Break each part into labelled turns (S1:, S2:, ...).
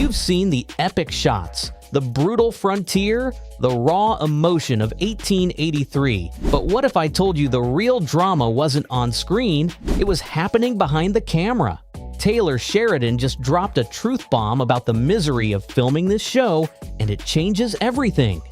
S1: You've seen the epic shots, the brutal frontier, the raw emotion of 1883. But what if I told you the real drama wasn't on screen, it was happening behind the camera? Taylor Sheridan just dropped a truth bomb about the misery of filming this show, and it changes everything.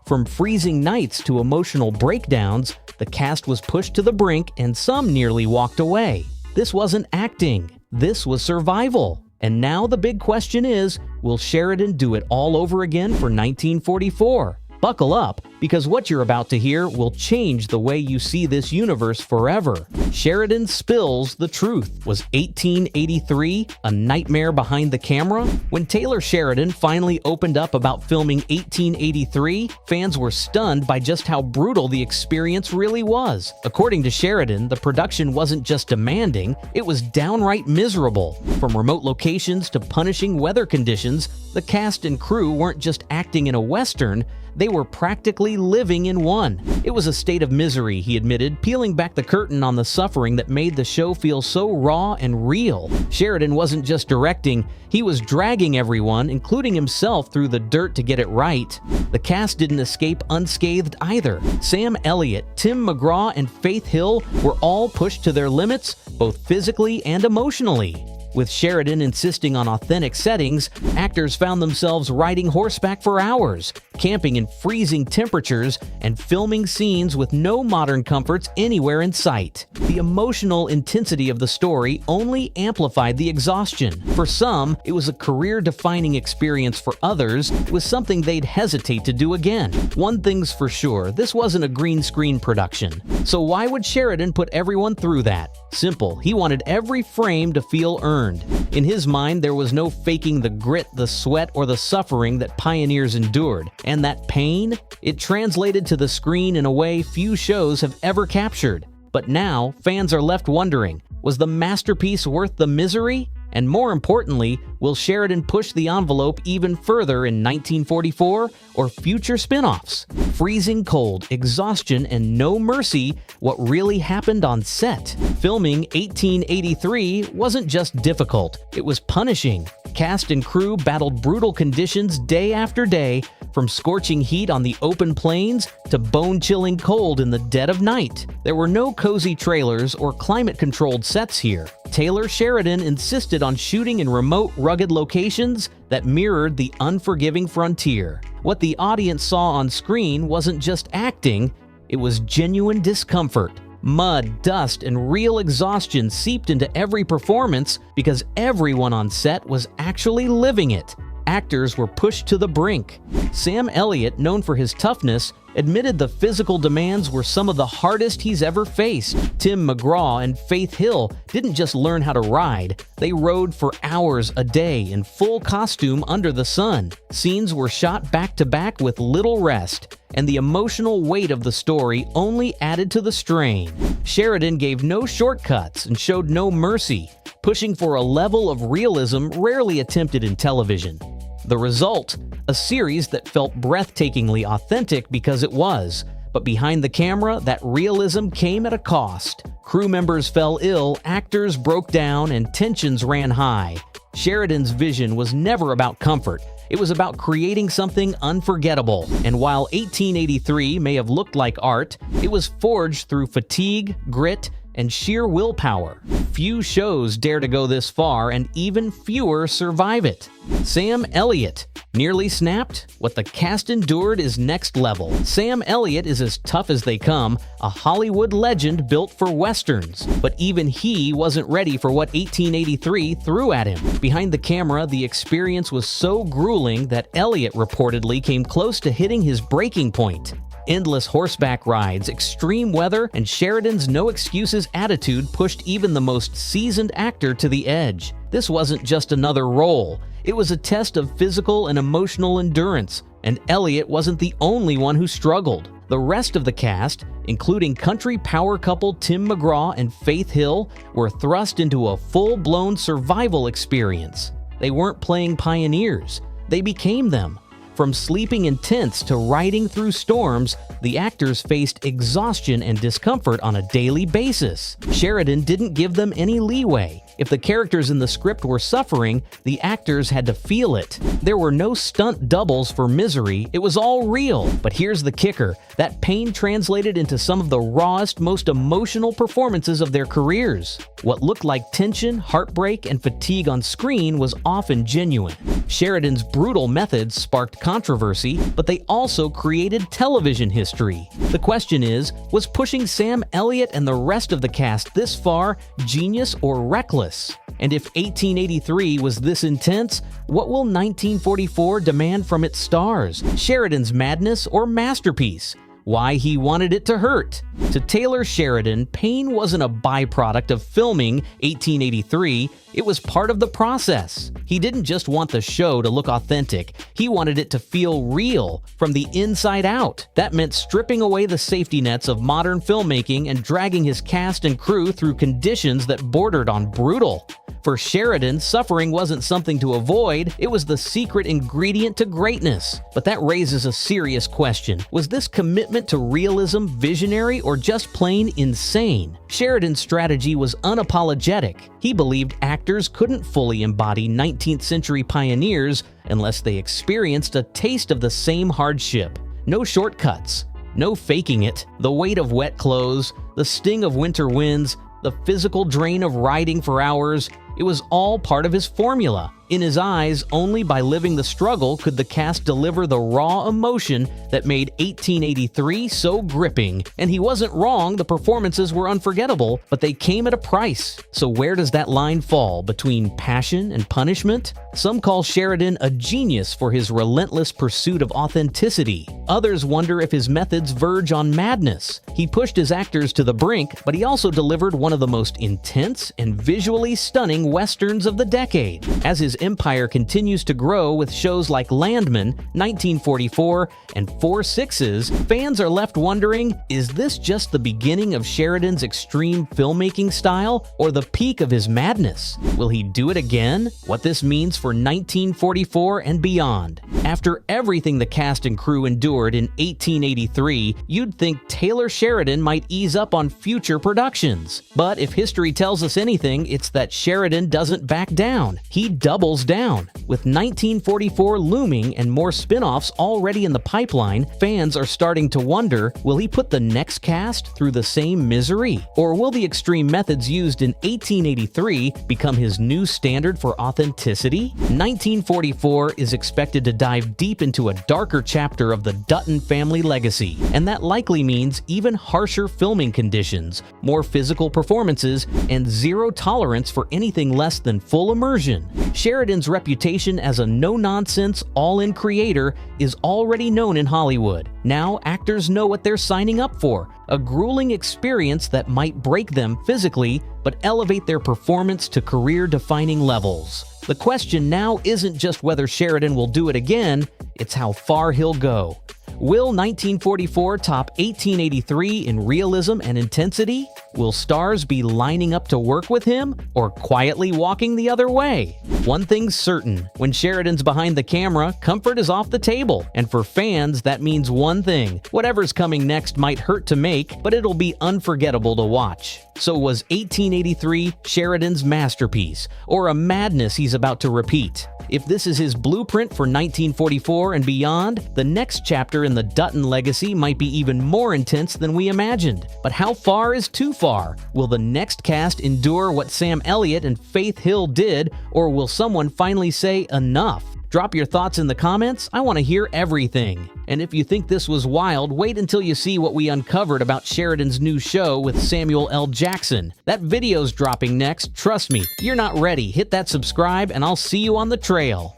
S1: From freezing nights to emotional breakdowns, the cast was pushed to the brink and some nearly walked away. This wasn't acting, this was survival. And now the big question is, will Sheridan do it all over again for 1944? Buckle up, because what you're about to hear will change the way you see this universe forever. Sheridan spills the truth. Was 1883 a nightmare behind the camera? When Taylor Sheridan finally opened up about filming 1883, fans were stunned by just how brutal the experience really was. According to Sheridan, the production wasn't just demanding, it was downright miserable. From remote locations to punishing weather conditions, the cast and crew weren't just acting in a Western, they were practically living in one. It was a state of misery, he admitted, peeling back the curtain on the suffering that made the show feel so raw and real. Sheridan wasn't just directing, he was dragging everyone, including himself, through the dirt to get it right. The cast didn't escape unscathed either. Sam Elliott, Tim McGraw, and Faith Hill were all pushed to their limits, both physically and emotionally. With Sheridan insisting on authentic settings, actors found themselves riding horseback for hours, camping in freezing temperatures, and filming scenes with no modern comforts anywhere in sight. The emotional intensity of the story only amplified the exhaustion. For some, it was a career-defining experience. For others, it was something they'd hesitate to do again. One thing's for sure, this wasn't a green screen production. So why would Sheridan put everyone through that? Simple, he wanted every frame to feel earned. In his mind, there was no faking the grit, the sweat, or the suffering that pioneers endured. And that pain? It translated to the screen in a way few shows have ever captured. But now, fans are left wondering, was the masterpiece worth the misery? And more importantly, will Sheridan push the envelope even further in 1944 or future spin-offs? Freezing cold, exhaustion, and no mercy, what really happened on set? Filming 1883 wasn't just difficult, it was punishing. Cast and crew battled brutal conditions day after day, from scorching heat on the open plains to bone-chilling cold in the dead of night. There were no cozy trailers or climate-controlled sets here. Taylor Sheridan insisted on shooting in remote, rugged locations that mirrored the unforgiving frontier. What the audience saw on screen wasn't just acting, it was genuine discomfort. Mud, dust, and real exhaustion seeped into every performance because everyone on set was actually living it. Actors were pushed to the brink. Sam Elliott, known for his toughness, admitted the physical demands were some of the hardest he's ever faced. Tim McGraw and Faith Hill didn't just learn how to ride, they rode for hours a day in full costume under the sun. Scenes were shot back to back with little rest, and the emotional weight of the story only added to the strain. Sheridan gave no shortcuts and showed no mercy, pushing for a level of realism rarely attempted in television. The result? A series that felt breathtakingly authentic because it was, but behind the camera, that realism came at a cost. Crew members fell ill, actors broke down, and tensions ran high. Sheridan's vision was never about comfort. It was about creating something unforgettable. And while 1883 may have looked like art, it was forged through fatigue, grit, and sheer willpower. Few shows dare to go this far, and even fewer survive it. Sam Elliott nearly snapped? What the cast endured is next level. Sam Elliott is as tough as they come, a Hollywood legend built for westerns. But even he wasn't ready for what 1883 threw at him. Behind the camera, the experience was so grueling that Elliott reportedly came close to hitting his breaking point. Endless horseback rides, extreme weather, and Sheridan's no-excuses attitude pushed even the most seasoned actor to the edge. This wasn't just another role. It was a test of physical and emotional endurance, and Elliot wasn't the only one who struggled. The rest of the cast, including country power couple Tim McGraw and Faith Hill, were thrust into a full-blown survival experience. They weren't playing pioneers, they became them. From sleeping in tents to riding through storms, the actors faced exhaustion and discomfort on a daily basis. Sheridan didn't give them any leeway. If the characters in the script were suffering, the actors had to feel it. There were no stunt doubles for misery, it was all real. But here's the kicker, that pain translated into some of the rawest, most emotional performances of their careers. What looked like tension, heartbreak, and fatigue on screen was often genuine. Sheridan's brutal methods sparked controversy, but they also created television history. The question is, was pushing Sam Elliott and the rest of the cast this far genius or reckless? And if 1883 was this intense, what will 1944 demand from its stars? Sheridan's madness or masterpiece? Why he wanted it to hurt? To Taylor Sheridan, pain wasn't a byproduct of filming 1883, it was part of the process. He didn't just want the show to look authentic, he wanted it to feel real, from the inside out. That meant stripping away the safety nets of modern filmmaking and dragging his cast and crew through conditions that bordered on brutal. For Sheridan, suffering wasn't something to avoid, it was the secret ingredient to greatness. But that raises a serious question. Was this commitment to realism visionary or just plain insane? Sheridan's strategy was unapologetic. He believed actors couldn't fully embody 19th century pioneers unless they experienced a taste of the same hardship. No shortcuts, no faking it. The weight of wet clothes, the sting of winter winds, the physical drain of riding for hours, it was all part of his formula. In his eyes, only by living the struggle could the cast deliver the raw emotion that made 1883 so gripping. And he wasn't wrong, the performances were unforgettable, but they came at a price. So where does that line fall between passion and punishment? Some call Sheridan a genius for his relentless pursuit of authenticity. Others wonder if his methods verge on madness. He pushed his actors to the brink, but he also delivered one of the most intense and visually stunning westerns of the decade. As his empire continues to grow with shows like Landman, 1944, and 4 Sixes, fans are left wondering, is this just the beginning of Sheridan's extreme filmmaking style or the peak of his madness? Will he do it again? What this means for 1944 and beyond. After everything the cast and crew endured in 1883, you'd think Taylor Sheridan might ease up on future productions. But if history tells us anything, it's that Sheridan doesn't back down. He doubles down. With 1944 looming and more spin-offs already in the pipeline, fans are starting to wonder, will he put the next cast through the same misery? Or will the extreme methods used in 1883 become his new standard for authenticity? 1944 is expected to dive deep into a darker chapter of the Dutton family legacy, and that likely means even harsher filming conditions, more physical performances, and zero tolerance for anything less than full immersion. Sheridan's reputation as a no-nonsense, all-in creator is already known in Hollywood. Now actors know what they're signing up for, a grueling experience that might break them physically, but elevate their performance to career-defining levels. The question now isn't just whether Sheridan will do it again, it's how far he'll go. Will 1944 top 1883 in realism and intensity? Will stars be lining up to work with him or quietly walking the other way? One thing's certain, when Sheridan's behind the camera, comfort is off the table. And for fans, that means one thing. Whatever's coming next might hurt to make, but it'll be unforgettable to watch. So was 1883 Sheridan's masterpiece, or a madness he's about to repeat? If this is his blueprint for 1944 and beyond, the next chapter in the Dutton legacy might be even more intense than we imagined. But how far is too far? Will the next cast endure what Sam Elliott and Faith Hill did, or will someone finally say enough? Drop your thoughts in the comments, I want to hear everything. And if you think this was wild, wait until you see what we uncovered about Sheridan's new show with Samuel L. Jackson. That video's dropping next, trust me, you're not ready. Hit that subscribe and I'll see you on the trail.